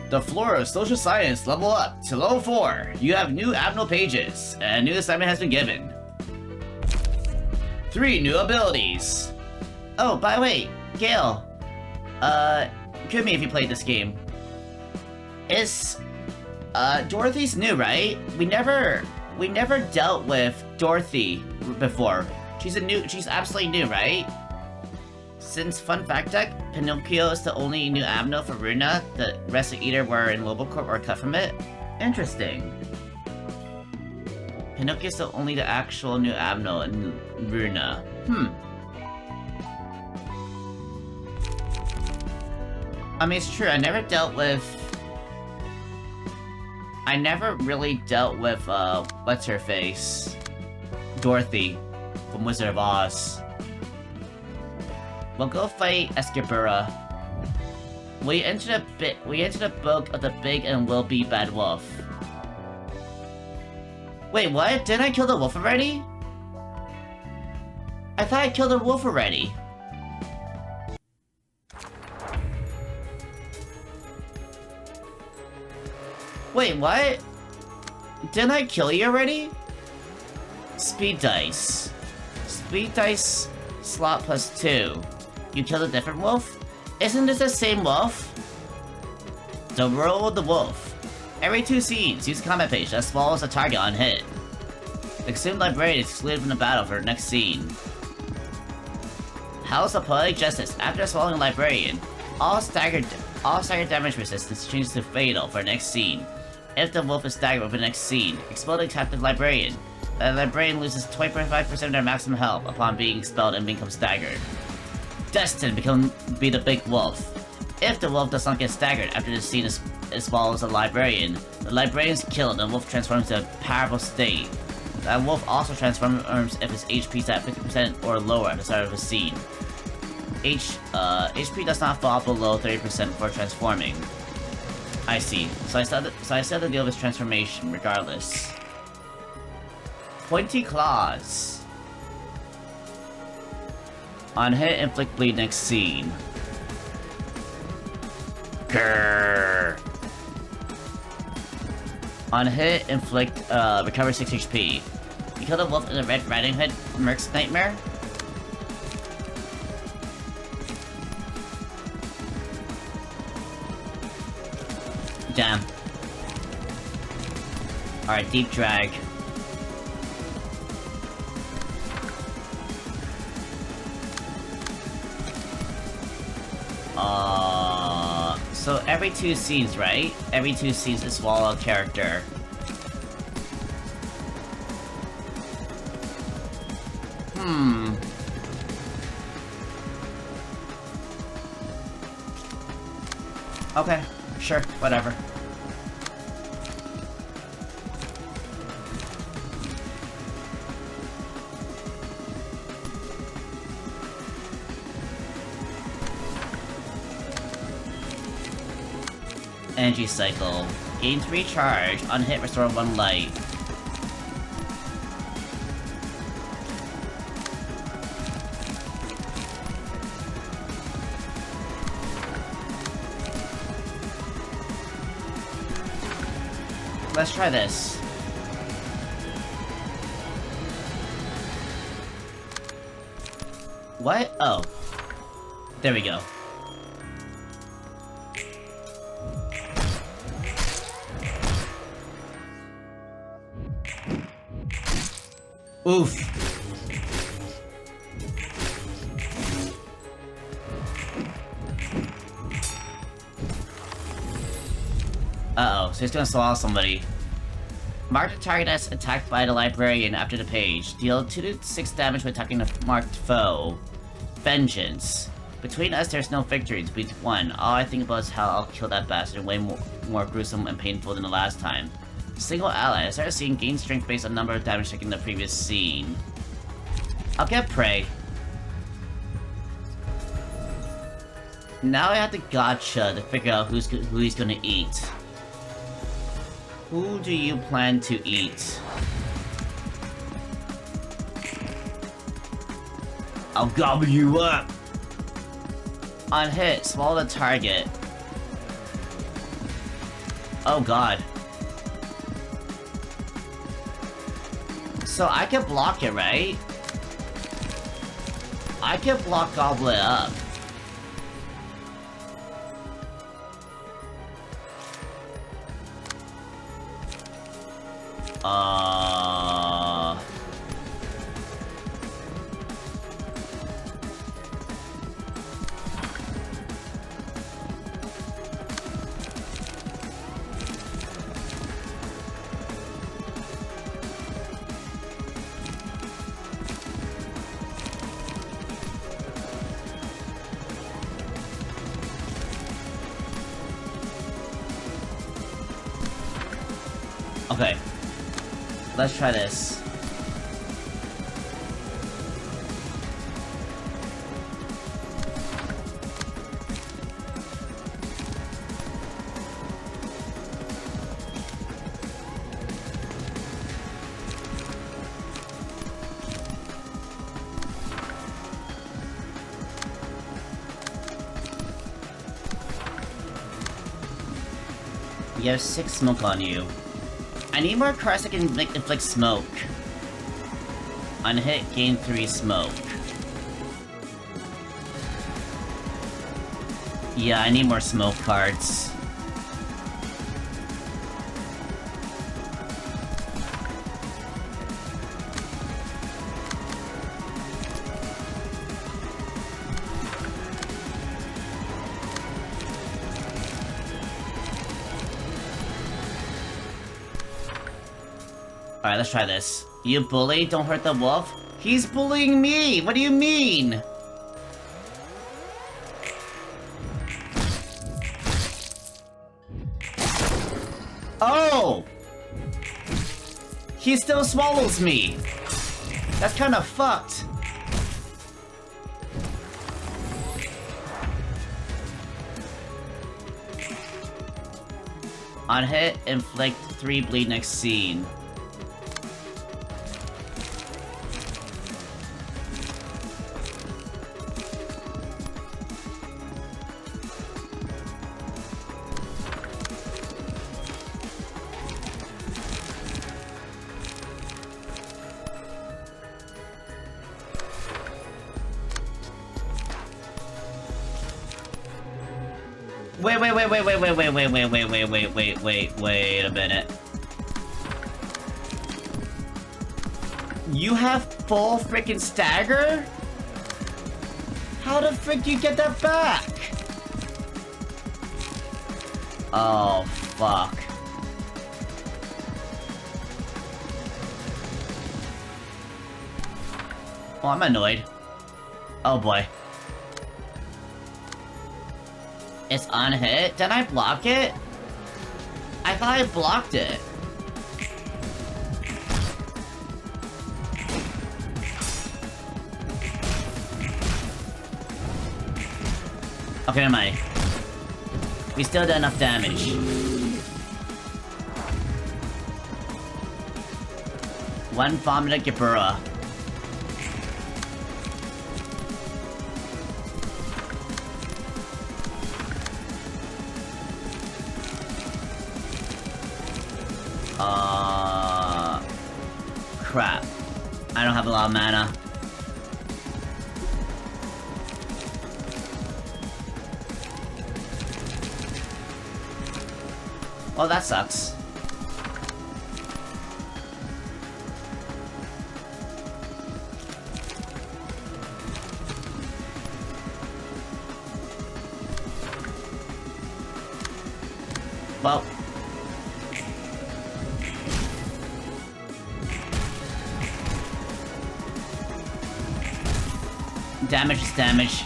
The floor of social science level up to level 4. You have new abnormal pages. A new assignment has been given. 3 new abilities. Oh, by the way, Gale. Kill me if you played this game. Dorothy's new, right? We never dealt with Dorothy before. She's absolutely new, right? Since fun fact deck, Pinocchio is the only new abno for Ruina. The rest either were in Lobocorp or cut from it. Interesting. Pinocchio is the only the actual new abno in Ruina. I mean, it's true, I never really dealt with, what's-her-face? Dorothy from Wizard of Oz. We'll go fight Escabura. We entered the book of the big and will be bad wolf. Wait, what? Didn't I kill the wolf already? I thought I killed the wolf already. Wait, what? Didn't I kill you already? Speed dice. Speed dice slot +2. You killed a different wolf? Isn't this the same wolf? The roll of the wolf. Every 2 scenes, use a combat page that swallows a target on hit. The consumed librarian is excluded from the battle for the next scene. House of Poetic Justice. After swallowing a librarian, all staggered damage resistance changes to fatal for the next scene. If the wolf is staggered with the next scene, explode the captive librarian. The librarian loses 25% of their maximum health upon being expelled and becomes staggered. Destined be the big wolf. If the wolf does not get staggered after the scene swallows a librarian, the librarian is killed and the wolf transforms to a powerful state. That wolf also transforms if his HP is at 50% or lower at the start of a scene. HP does not fall below 30% before transforming. I see. So I still have to deal with his transformation regardless. Pointy Claws. On hit, inflict bleed next scene. Grrr. On hit, inflict, recover 6 HP. You kill the wolf in the Red Riding Hood Merc's Nightmare? Damn. Alright, deep drag. So every 2 scenes, right? Every 2 scenes to swallow a character. Okay, sure, whatever. Energy cycle. Gains recharge. On hit, restore 1 light. Let's try this. What? Oh. There we go. Oof. Uh-oh, so he's gonna swallow somebody. Mark the target as attacked by the librarian after the page. Deal 2 to 6 damage when attacking a marked foe. Vengeance. Between us, there's no victory. To beat 1. All I think about is how I'll kill that bastard way more gruesome and painful than the last time. Single ally. I started seeing gain strength based on number of damage taken in the previous scene. I'll get Prey. Now I have to gotcha to figure out who he's gonna eat. Who do you plan to eat? I'll gobble you up! On hit, swallow the target. Oh god. So I can block it, right? I can block Goblet up. Okay. Let's try this. You have 6 smoke on you. I need more cards that can inflict smoke. On hit, gain 3 smoke. Yeah, I need more smoke cards. Alright, let's try this. You bully, don't hurt the wolf? He's bullying me! What do you mean? Oh! He still swallows me! That's kinda fucked. On hit, inflict 3 bleed next scene. Wait a minute. You have full freaking stagger? How the frick do you get that back? Oh, fuck. Oh, I'm annoyed. Oh boy. It's on hit? Did I block it? I thought I blocked it. Okay, never mind. We still did enough damage. One vomited Gibura. Crap. I don't have a lot of mana. Well, that sucks. Well. Damage is damage.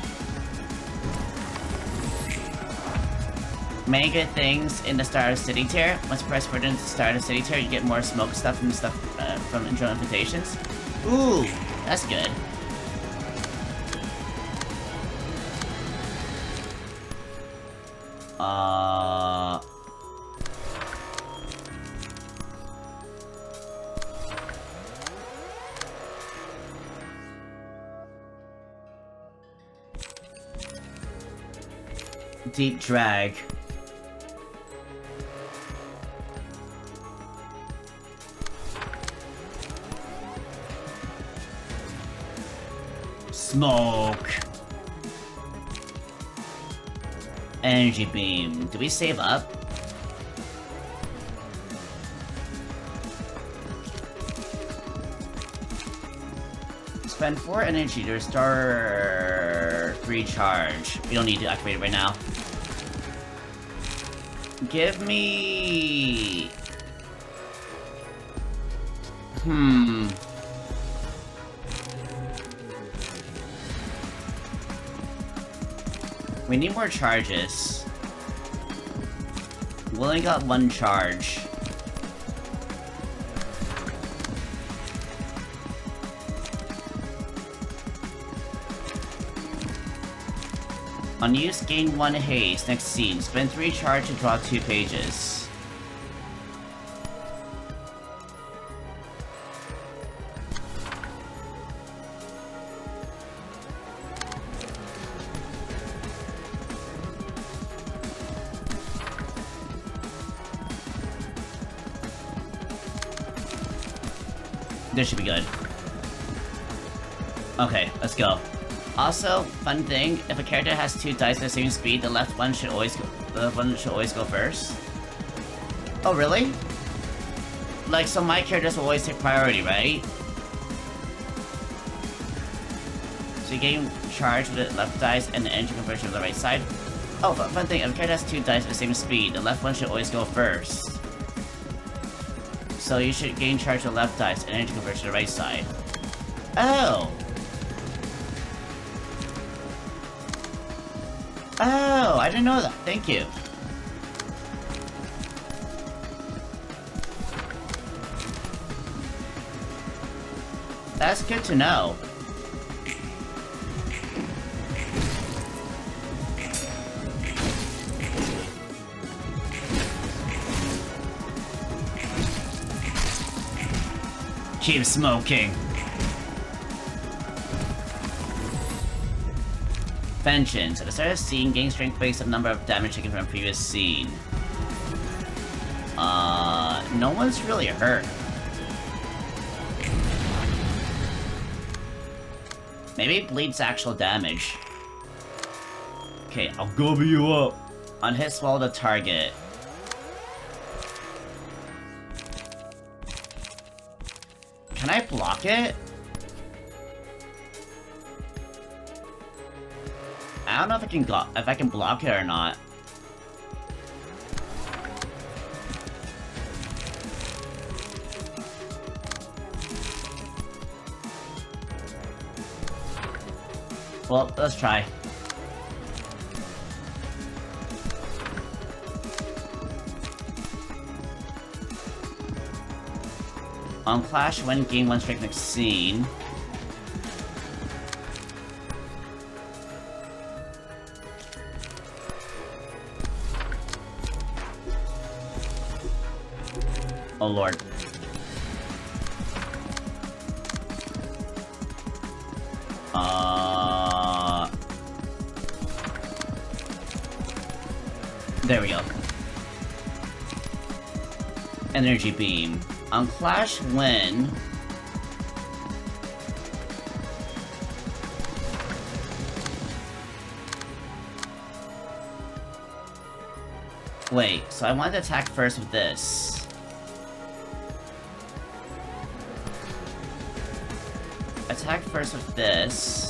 Many good things in the Star of City tier. Once you press for the Star of City tier, you get more smoke stuff from from internal invitations. Ooh, that's good. Deep drag. Smoke. Energy beam. Do we save up? Spend 4 energy to restore recharge. We don't need to activate it right now. Give me... We need more charges. We only got 1 charge. On use, gain 1 haste. Next scene. Spend 3 charge to draw 2 pages. This should be good. Okay, let's go. Also, fun thing, if a character has 2 dice at the same speed, the left one should always go first. Oh, really? Like, so my characters will always take priority, right? So you gain charge with the left dice and the energy conversion with the right side. Oh, fun thing, if a character has 2 dice at the same speed, the left one should always go first. So you should gain charge with the left dice and energy conversion to the right side. Oh! Oh, I didn't know that. Thank you. That's good to know. Keep smoking. Vengeance. At the start of the scene, gain strength based on the number of damage taken from a previous scene. No one's really hurt. Maybe it bleeds actual damage. Okay, I'll gobble you up. On hit, swallow the target. Can I block it? I don't know if I can block it or not. Well, let's try. On Clash, when gain 1 strength next scene. Oh lord. There we go. Energy beam. On Clash when... Wait, so I want to attack first with this. Attack first with this.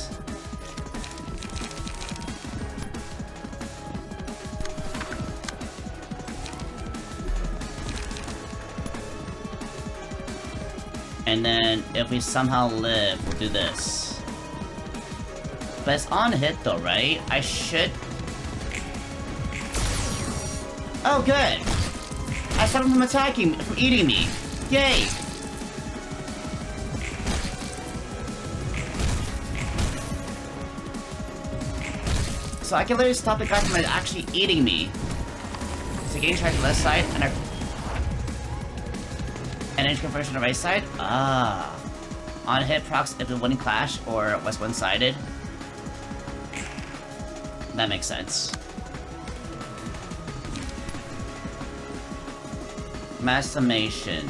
And then, if we somehow live, we'll do this. But it's on hit though, right? I should... Oh, good! I stopped him from attacking, from eating me! Yay! So I can literally stop the guy from actually eating me. So gain charge on the left side, and our... Energy conversion on the right side? Ah. On hit procs if it wouldn't clash or was one-sided. That makes sense. Mass summation.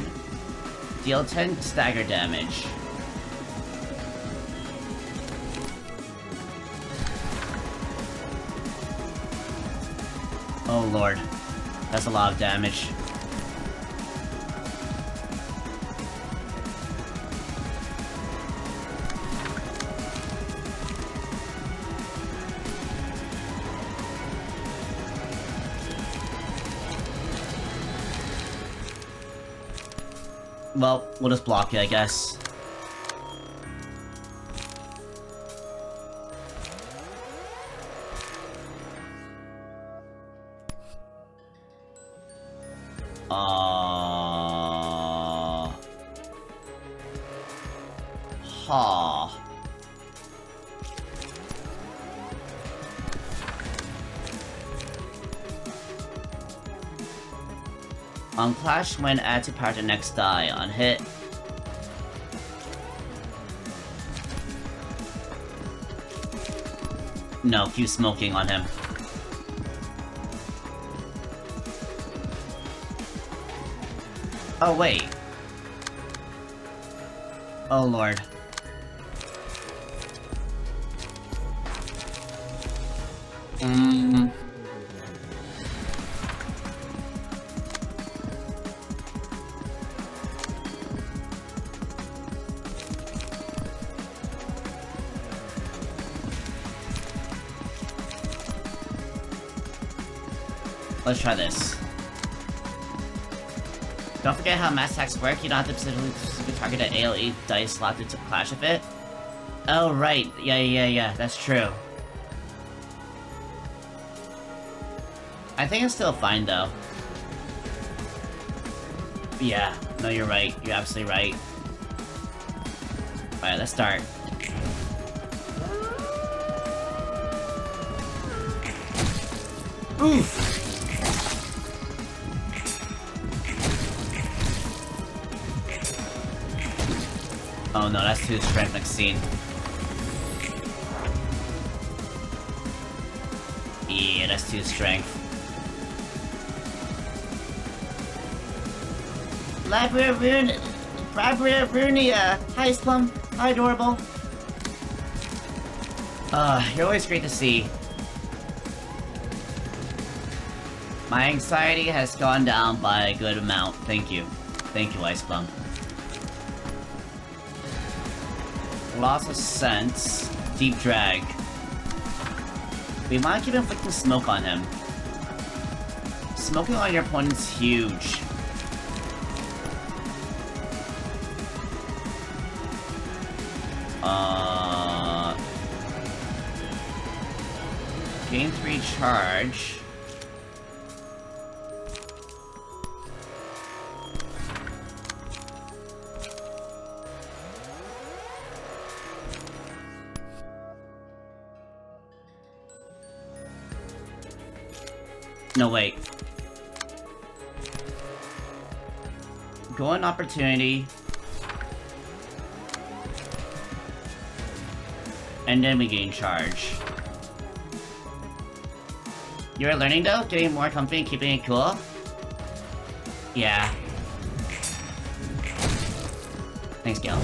Deal 10 stagger damage. Oh lord. That's a lot of damage. Well, we'll just block it, I guess. Ha. On Clash, when add to power the next die. On hit. No, keep smoking on him. Oh, wait. Oh, lord. Let's try this. Don't forget how mass attacks work, you don't have to specifically target an AoE dice slot to clash with it. Oh, right. Yeah, that's true. I think it's still fine, though. Yeah, no, you're right. You're absolutely right. Alright, let's start. Oof! Oh no, that's too strength next scene. Yeah, that's too strength. Ruina! Hi, Slum. Hi, Adorable. You're always great to see. My anxiety has gone down by a good amount. Thank you. Thank you, Ice Plum. Loss of sense. Deep drag. We want to keep inflicting smoke on him. Smoking on your opponent's huge. Gain 3 charge. No, wait. Go on opportunity. And then we gain charge. You're learning though? Getting more comfy and keeping it cool? Yeah. Thanks, Gil.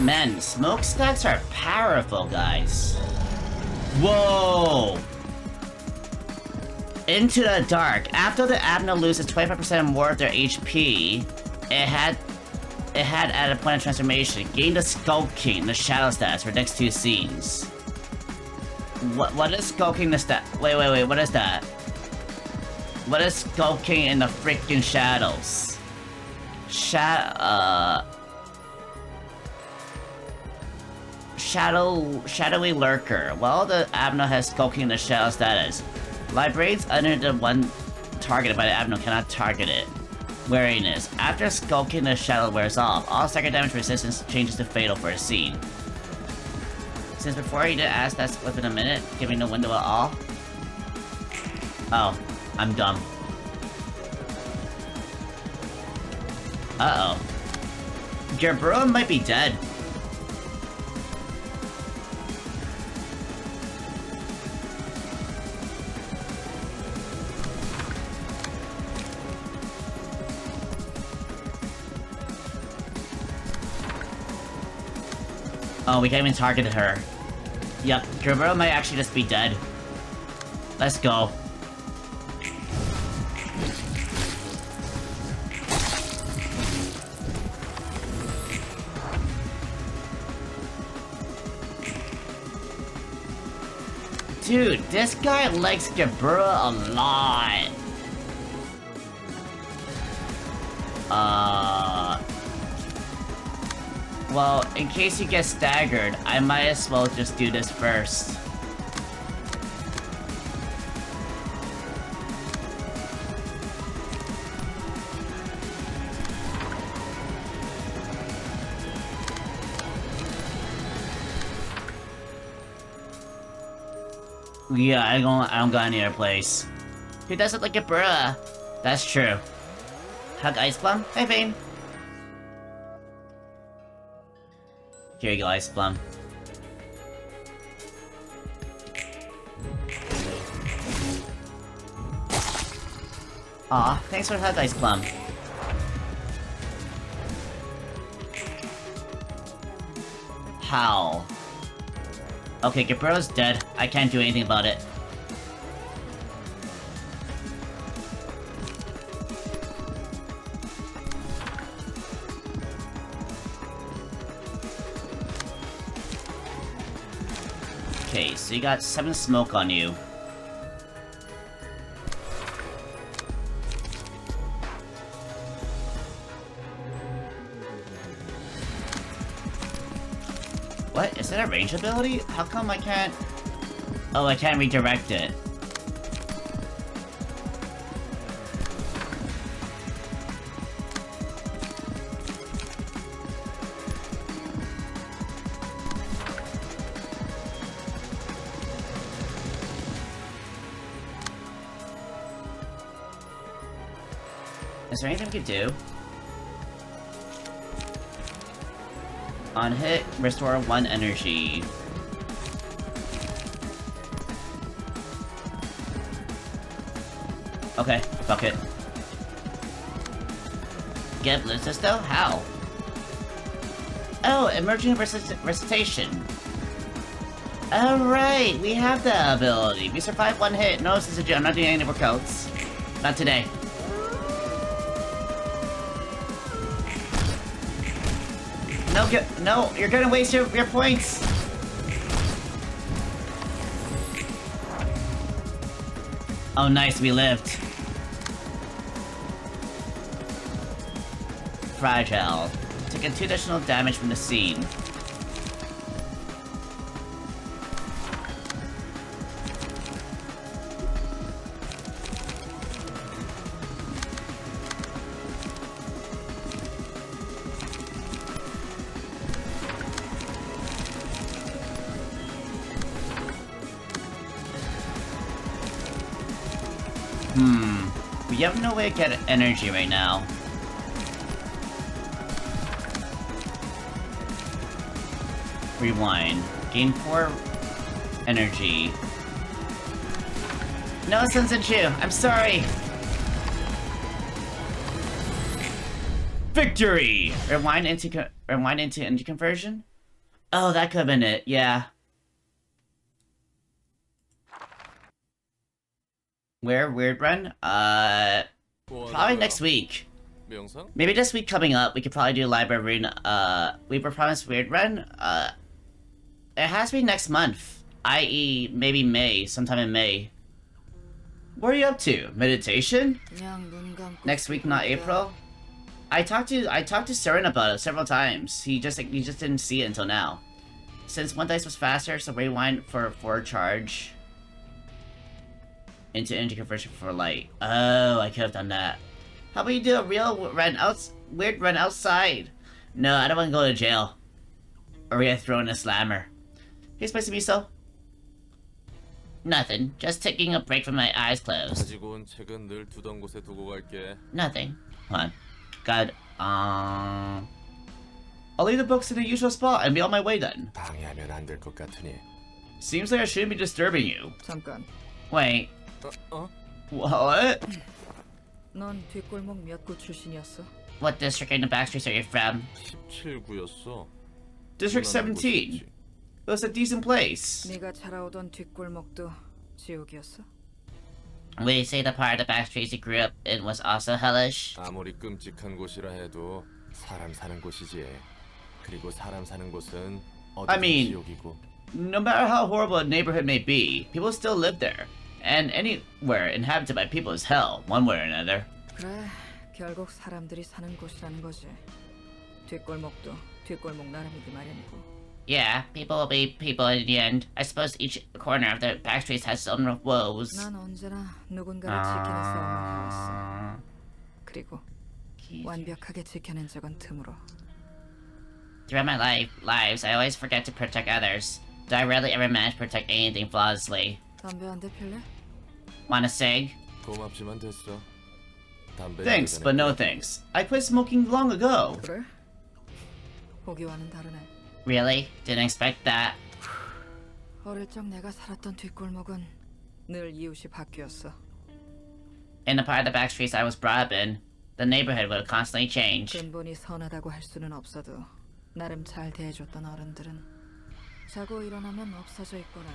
Man, smokestacks are powerful, guys. Whoa! Into the Dark. After the Abno loses 25% more of their HP, it had at a point of transformation gained the Skulking and the Shadow stats for next 2 scenes. What is Skulking the stat? Wait, what is that? What is Skulking in the freaking shadows? Shadowy Lurker. While the Abno has Skulking in the Shadow status, Librarians under the one targeted by the Abno cannot target it. Wariness. After Skulking the Shadow wears off, all stagger damage resistance changes to fatal for a scene. Since before you did ask that's within a minute, giving no window at all. Oh, I'm dumb. Uh-oh. Your bro might be dead. Oh, we can't even target her. Yep, Gerbera might actually just be dead. Let's go. Dude, this guy likes Gerbera a lot. Well, in case you get staggered, I might as well just do this first. Yeah, I don't got any other place. Who doesn't like Gerbera? That's true. Hug Ice Plum? Hey, Vane. Here you go, Ice Plum. Aw, thanks for the hug, Ice Plum. How? Okay, Gerbera's dead. I can't do anything about it. Okay, so you got 7 smoke on you. What? Is that a range ability? How come I can't... Oh, I can't redirect it. Is there anything we could do? On hit, restore 1 energy. Okay, fuck it. Get Lucis though? How? Oh, emerging recitation. Alright, we have the ability. We survived 1 hit. No, this is a joke. I'm not doing any workouts. Not today. No, you're gonna waste your points! Oh nice, we lived. Fragile. Taking 2 additional damage from the scene. We have no way to get energy right now. Rewind. Gain 4 energy. No, Sensenchu, I'm sorry. Victory! Rewind into energy conversion? Oh, that could have been it, yeah. Where? Weird Run? Probably next week. Maybe this week coming up, we could probably do Library Ruina. We were promised Weird Run. It has to be next month. I.e., maybe May, sometime in May. What are you up to? Meditation? Next week, not April? I talked to Seren about it several times. He just didn't see it until now. Since 1 dice was faster, so rewind for 4 charge. Into energy conversion for light. Oh, I could have done that. How about you do a real weird run outside? No, I don't want to go to jail. Or we get thrown in a slammer. Hey, Spicy Miso. Nothing. Just taking a break from my eyes closed. Nothing. Hold on. God, I'll leave the books in the usual spot and be on my way then. Seems like I shouldn't be disturbing you. 잠깐. Wait. What? 넌 뒷골목 몇 구 출신이었어? What district in the backstreets are you from? 17구였어. District 무난한 17. 곳이었지. It was a decent place. 네가 자라오던 뒷골목도 지옥이었어? Would you say the part of the back streets you grew up in was also hellish? 아무리 끔찍한 곳이라 해도 사람 사는 곳이지. 그리고 사람 사는 곳은 I 어디든 mean- 지옥이고. No matter how horrible a neighborhood may be, people still live there. And anywhere inhabited by people is hell, one way or another. 그래, 결국 사람들이 사는 곳이라는 거지. 뒷골목도 뒷골목 나름이기 마련이고. Yeah, people will be people in the end. I suppose each corner of the back streets has its own woes. 난 언제나 누군가를 지키는 싸움을 해왔어. 그리고 완벽하게 지켜낸 적은 드물어. Throughout my lives, I always forget to protect others. Though I rarely ever manage to protect anything flawlessly. 담배 한 대 필래? Want a cig? 고맙지만 됐어. 담배 Thanks, but no thanks. I quit smoking long ago. 그래? 보기와는 다르네. Really? Didn't expect that. 어릴 적 내가 살았던 뒷골목은 늘 이웃이 바뀌었어. In the part of the back streets I was brought up in, the neighborhood would constantly change. 근본이 선하다고 할 수는 없어도 나름 잘 대해줬던 어른들은 자고 일어나면 없어져 있거나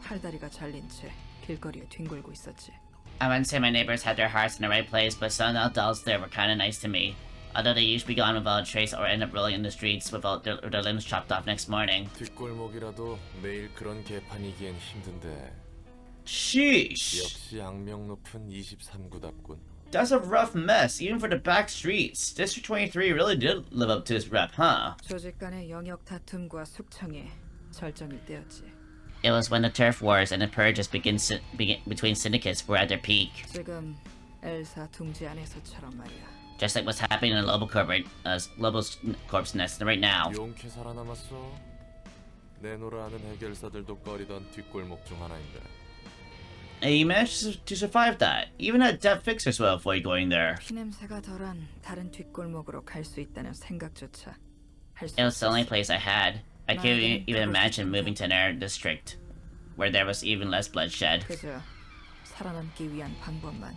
팔다리가 잘린 채 길거리에 뒹굴고 있었지. I wouldn't say my neighbors had their hearts in the right place, but some adults there were kinda nice to me. Although they usually be gone without a trace or end up rolling in the streets without their limbs chopped off next morning. 뒷골목이라도 매일 그런 개판이기엔 힘든데. Sheesh! 역시 악명 높은 23구답군. That's a rough mess, even for the back streets. District 23 really did live up to its rep, huh? 조직 간의 영역 다툼과 숙청이 절정일 때였지. It was when the turf wars and the purges begin between syndicates were at their peak. 지금 엘사 둥지 안에서처럼 말이야. Just like what's happening in Lobo Corp's Nest right now. 용케 살아남았어. 내노라 하는 해결사들도 꺼리던 뒷골목 중 하나인데. And you managed to survive that. Even had death fixers will avoid going there. 피냄새가 덜한 다른 뒷골목으로 갈 수 있다는 생각조차 할 수 It was the only 없었어. place I had. I couldn't even imagine moving to another district where there was even less bloodshed. 그저 살아남기 위한 방법만.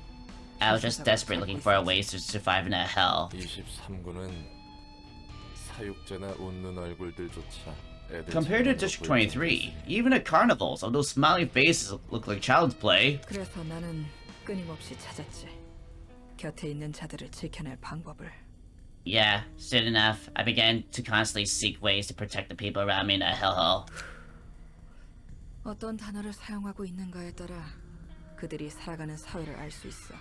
I was just desperate looking for ways to survive in that hell. 23구는 사육제나 웃는 얼굴들조차 애들 Compared to District 23, even at carnivals, all those smiling faces look like child's play. 그래서 나는 끊임없이 찾았지. 곁에 있는 자들을 지켜낼 방법을. Yeah, soon enough, I began to constantly seek ways to protect the people around me in that hellhole. 어떤 단어를 사용하고 있는가에 따라 그들이 살아가는 사회를 알 수 있어.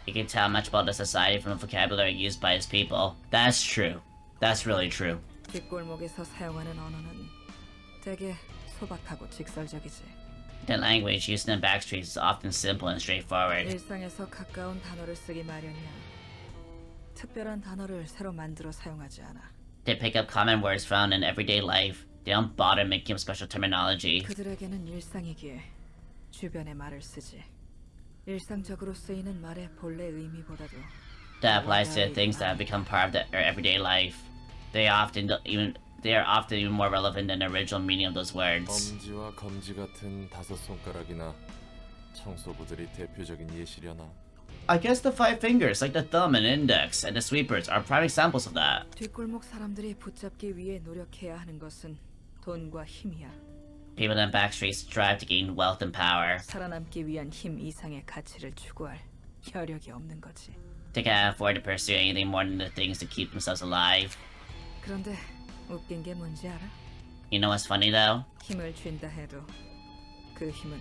You can tell much about the society from the vocabulary used by its people. That's true. That's really true. 뒷골목에서 사용하는 언어는 되게 소박하고 직설적이지. The language used in the backstreets is often simple and straightforward. 일상에서 가까운 단어를 쓰기 마련이야. 특별한 단어를 새로 만들어 사용하지 않아. They pick up common words found in everyday life. They don't bother making up special terminology. 그들에게는 일상이기에 주변의 말을 쓰지. 일상적으로 쓰이는 말의 본래 의미보다도 That applies to the things that have become part of their everyday life. They are often even more relevant than the original meaning of those words. 엄지와 검지 같은 다섯 손가락이나 청소부들이 대표적인 예시려나. I guess the five fingers, like the thumb and index, and the sweepers are prime examples of that. 뒷골목 사람들이 붙잡기 위해 노력해야 하는 것은 돈과 힘이야. People in the backstreets strive to gain wealth and power. 살아남기 위한 힘 이상의 가치를 추구할 혈력이 없는 거지. They can't afford to pursue anything more than the things to keep themselves alive. 그런데 웃긴 게 뭔지 알아? You know what's funny though? 힘을 쥔다 해도 그 힘은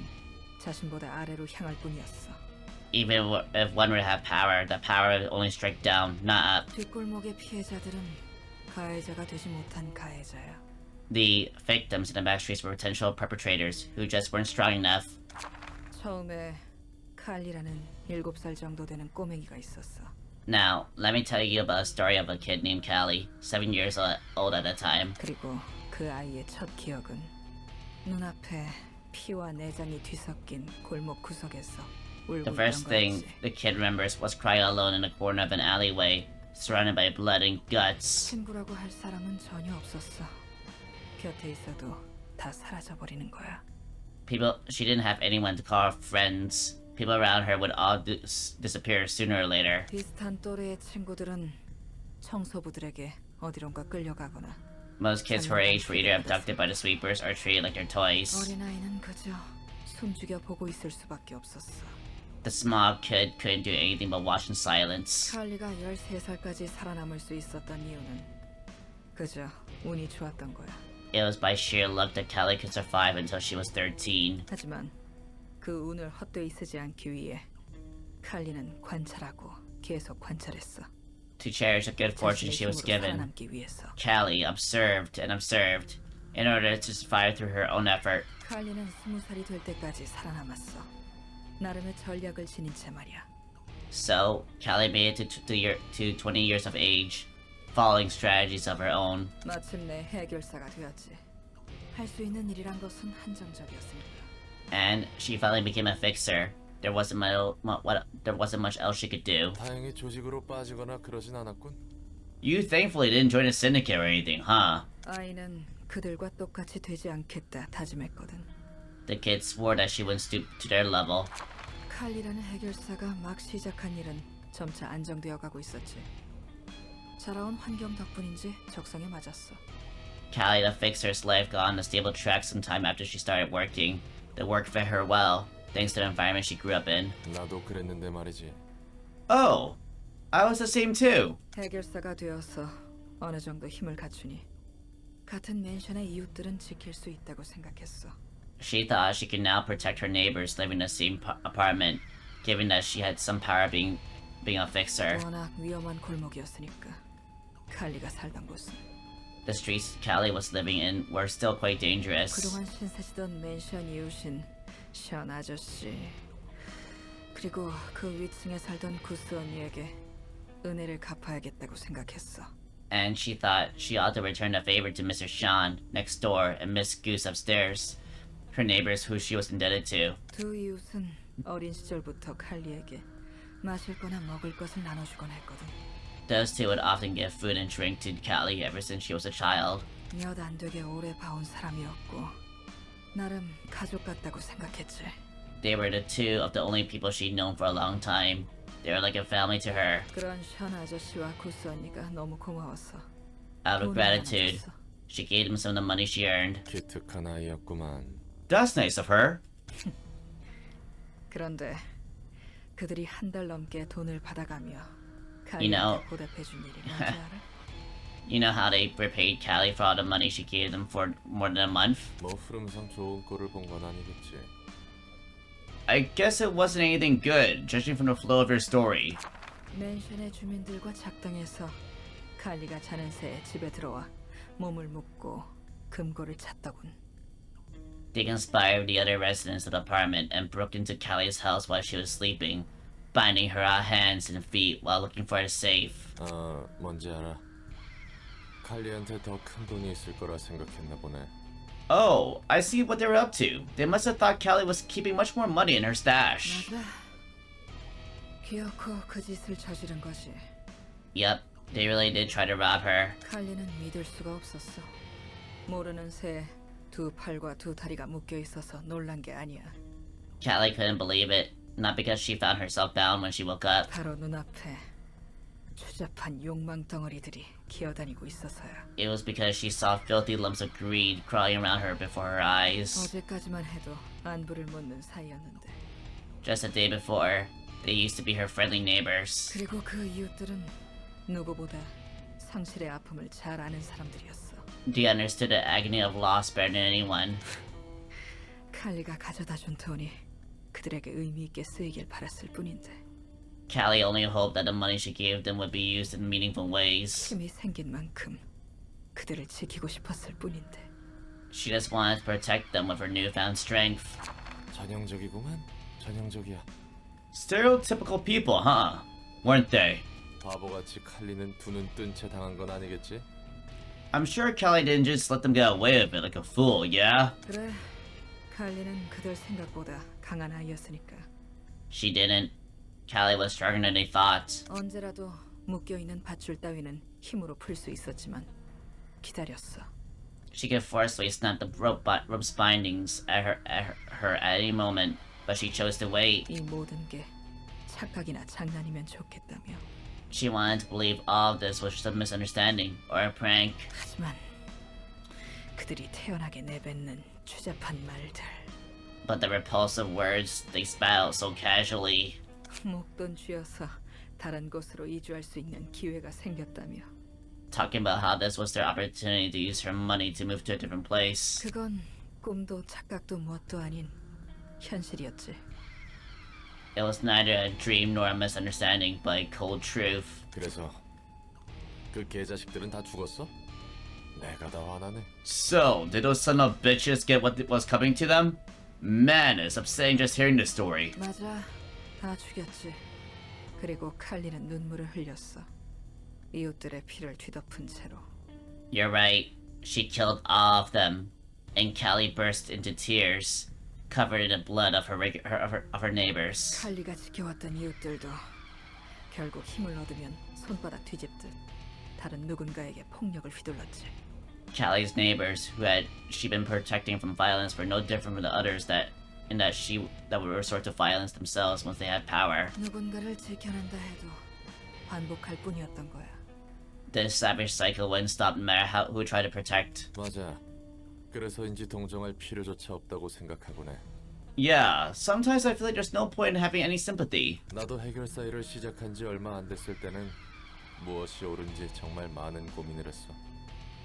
자신보다 아래로 향할 뿐이었어. Even if one were to have power, that power would only strike down, not up. 뒷골목의 피해자들은 가해자가 되지 못한 가해자야. The victims in the backstreets were potential perpetrators who just weren't strong enough. 처음에 칼리라는 7살 정도 되는 꼬맹이가 있었어. Now, let me tell you about a story of a kid named Callie, 7 years old at the time. 그리고 그 아이의 첫 기억은 눈앞에 피와 내장이 뒤섞인 골목 구석에서 울고 The first 있던 thing 거였지. the kid remembers was crying alone in the corner of an alleyway, surrounded by blood and guts. 친구라고 할 사람은 전혀 없었어. 곁에 있어도 다 사라져 버리는 거야. She didn't have anyone to call friends. People around her would all disappear sooner or later. 비슷한 또래의 친구들은 청소부들에게 어디론가 끌려가거나 Most kids her age were either abducted by the sweepers or treated like their toys. 어린아이는 그저 숨죽여 보고 있을 수밖에 없었어. The small kid couldn't do anything but watch in silence. 칼리가 13살까지 살아남을 수 있었던 이유는 그저 운이 좋았던 거야. It was by sheer luck that Callie could survive until she was 13. 하지만 그 운을 헛되이 쓰지 않기 위해 칼리는 관찰하고 계속 관찰했어. To cherish the good fortune she was given, 살아남기 위해서. Callie observed and observed in order to survive through her own effort. 칼리는 20살이 될 때까지 살아남았어. 나름의 전략을 지닌 채 말이야. So, Callie made it to 20 years of age, following strategies of her own. 마침내 해결사가 되었지. 할 수 있는 일이란 것은 한정적이었으니까. And she finally became a fixer. There wasn't much else she could do. 다행히 조직으로 빠지거나 그러진 않았군. You thankfully didn't join a syndicate or anything, huh? 아이는 그들과 똑같이 되지 않겠다 다짐했거든. The kid swore that she wouldn't stoop to their level. 칼리라는 해결사가 막 시작한 일은 점차 안정되어 가고 있었지. 자라온 환경 덕분인지 적성에 맞았어. Callie the fixer's life got on a stable track sometime after she started working. The work fit her well, thanks to the environment she grew up in. 나도 그랬는데 말이지. Oh, I was the same too. 해결사가 되어서 어느 정도 힘을 갖추니 같은 맨션의 이웃들은 지킬 수 있다고 생각했어. She thought she could now protect her neighbors living in the same apartment, given that she had some power being a fixer. 워낙 위험한 골목이었으니까 칼리가 살던 곳은. The streets Callie was living in were still quite dangerous. 그동안 신세지던 맨션 이웃인 션 아저씨 그리고 그 위층에 살던 구스 언니에게 은혜를 갚아야겠다고 생각했어. And she thought she ought to return the favor to Mr. Sean next door and Miss Goose upstairs, her neighbors who she was indebted to. 두 이웃은 어린 시절부터 칼리에게 마실 거나 먹을 것을 나눠주곤 했거든. Those two would often give food and drink to Callie ever since she was a child. 몇 안 되게 오래 봐온 사람이었고 나름 가족 같다고 생각했지. They were the two of the only people she'd known for a long time. They were like a family to her. 그런 션 아저씨와 구스 언니가 너무 고마웠어. Out of 돈을 gratitude, 나눠줬어. she gave them some of the money she earned. 기특한 아이였구만. That's nice of her. 그런데 그들이 한 달 넘게 돈을 받아가며 You know- 칼리한테 보답해준 일이 뭔지 알아? You know how they repaid Callie for all the money she gave them for more than a month? 뭐 흐름상 좋은 꼴을 본 건 아니겠지. I guess it wasn't anything good, judging from the flow of your story. 맨션의 주민들과 작당해서 칼리가 자는 새에 집에 들어와 몸을 묶고 금고를 찾더군. They conspired with the other residents of the apartment and broke into Callie's house while she was sleeping, binding her hands and feet while looking for a safe. 뭔지 알아. 칼리한테 더 큰 돈이 있을 거라 생각했나 보네. Oh, I see what they were up to. They must have thought Callie was keeping much more money in her stash. 맞아. 기어코 그 짓을 저지른 거지. Yep, they really did try to rob her. 칼리는 믿을 수가 없었어. 모르는 새에 두 팔과 두 다리가 묶여 있어서 놀란 게 아니야. Callie couldn't believe it, not because she found herself bound when she woke up. 바로 눈앞에 추잡한 욕망 덩어리들이 기어다니고 있어서야. It was because she saw filthy lumps of greed crawling around her before her eyes. 어제까지만 해도 안부를 묻는 사이였는데. Just the day before, they used to be her friendly neighbors. 그리고 그 이웃들은 누구보다 상실의 아픔을 잘 아는 사람들이었어. They understood the agony of loss better than anyone. 칼리가 가져다준 돈이 그들에게 의미 있게 쓰이길 바랐을 뿐인데. Callie only hoped that the money she gave them would be used in meaningful ways. 힘이 생긴 만큼 그들을 지키고 싶었을 뿐인데. She just wanted to protect them with her newfound strength. 전형적이구만. 전형적이야. Stereotypical people, huh? Weren't they? 바보같이 칼리는 두 눈 뜬 채 당한 건 아니겠지? I'm sure Callie didn't just let them get away with it like a fool, yeah? 그래, 칼리는 그들 생각보다 강한 아이였으니까. She didn't. Callie was stronger than they thought. 언제라도 묶여있는 밧줄 따위는 힘으로 풀 수 있었지만 기다렸어. She could forcefully snap the rope's bindings at any moment, but she chose to wait. 이 모든 게 착각이나 장난이면 좋겠다며. She wanted to believe all of this was just a misunderstanding or a prank. 하지만 그들이 태연하게 내뱉는 추잡한 말들. But the repulsive words they spat out so casually. 목돈 쥐어서 다른 곳으로 이주할 수 있는 기회가 생겼다며. Talking about how this was their opportunity to use her money to move to a different place. 그건 꿈도 착각도 무엇도 아닌 현실이었지. It was neither a dream nor a misunderstanding, but a cold truth. 그래서 그 개자식들은 다 죽었어? 내가 다 화나네. So, did those son of bitches get what was coming to them? Man, it's upsetting just hearing this story. 맞아, 다 죽였지. 그리고 칼리는 눈물을 흘렸어. 이웃들의 피를 뒤덮은 채로. You're right. She killed all of them, and Callie burst into tears, covered in the blood of her neighbors. 칼리가 지켜왔던 이웃들도 결국 힘을 얻으면 손바닥 뒤집듯 다른 누군가에게 폭력을 휘둘렀지. Callie's neighbors, who had she been protecting from violence, were no different from the others that would resort to violence themselves once they had power. 누군가를 지켜낸다 해도 반복할 뿐이었던 거야. This savage cycle wouldn't stop no matter who tried to protect. 맞아. 그래서인지 동정할 필요조차 없다고 생각하곤 해. Yeah, sometimes I feel like there's no point in having any sympathy. 나도 해결사 일을 시작한 지 얼마 안 됐을 때는 무엇이 옳은지 정말 많은 고민을 했어.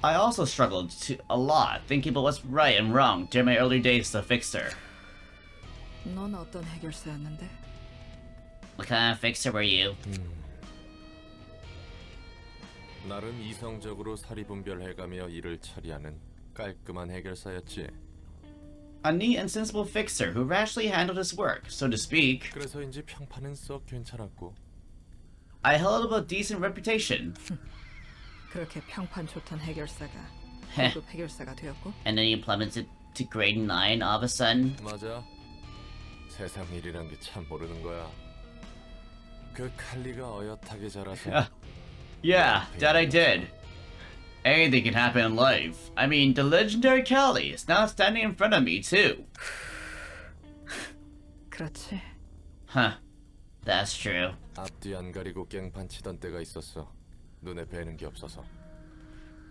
I also struggled a lot thinking about what's right and wrong during my early days as a fixer. 넌 어떤 해결사였는데? What kind of fixer were you? 나름 이성적으로 사리분별해가며 일을 처리하는 깔끔한 해결사였지. A neat and sensible fixer who rationally handled his work, so to speak. 그래서인지 평판은 썩 괜찮았고. I held up a decent reputation. 그렇게 평판 좋던 해결사가 헤. 고급 해결사가 되었고? And then you plummeted to grade 9 all of a sudden. 맞아. 세상 일이란 게 참 모르는 거야. 그 칼리가 어엿하게 자라서. Yeah, that I did. Anything can happen in life. I mean, the legendary Callie is now standing in front of me, too. 그렇지. Huh. That's true. 앞뒤 안 가리고 깽판 치던 때가 있었어. 눈에 뵈는 게 없어서.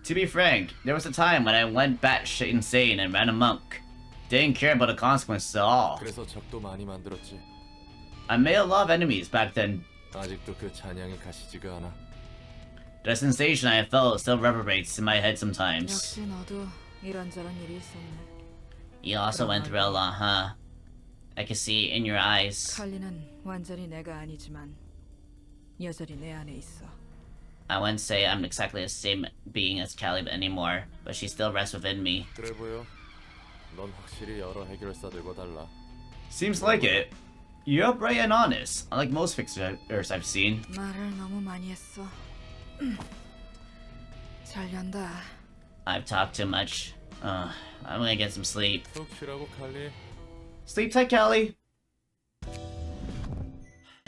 To be frank, there was a time when I went batshit insane and ran amok. Didn't care about the consequences at all. 그래서 적도 많이 만들었지. I made a lot of enemies back then. 아직도 그 잔향이 가시지가 않아. The sensation I felt still reverberates in my head sometimes. 역시 너도 이런저런 일이 있었네. You also went through a lot, huh? I can see it in your eyes. 칼리는 완전히 내가 아니지만 여전히 내 안에 있어. I wouldn't say I'm exactly the same being as Callie anymore, but she still rests within me. 그래 보여. 넌 확실히 여러 해결사들과 달라. Seems like it. You're upright and honest, unlike most fixers I've seen. 말을 너무 많이 했어. 잘 간다. I've talked too much. I'm gonna get some sleep. 푹 쉬라고 칼리. Sleep tight, Callie.